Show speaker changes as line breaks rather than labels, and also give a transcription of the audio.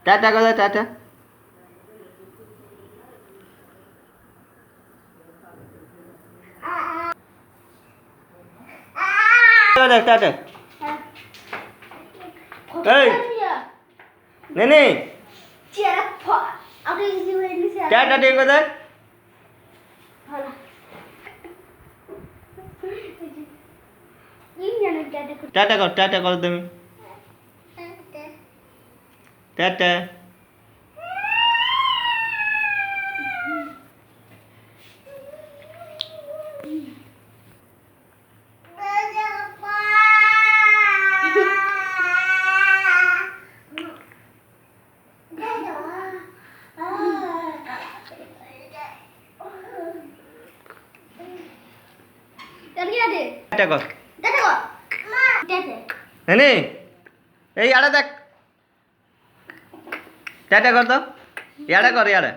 tata কথা tata tata এই নেনে tata ঠিক কথা টাটা কর তুমি টাটা টাটা কর নেনে এই আড়া দেখ টাটা কর তো ইয়াড়া কর ইয়াড়া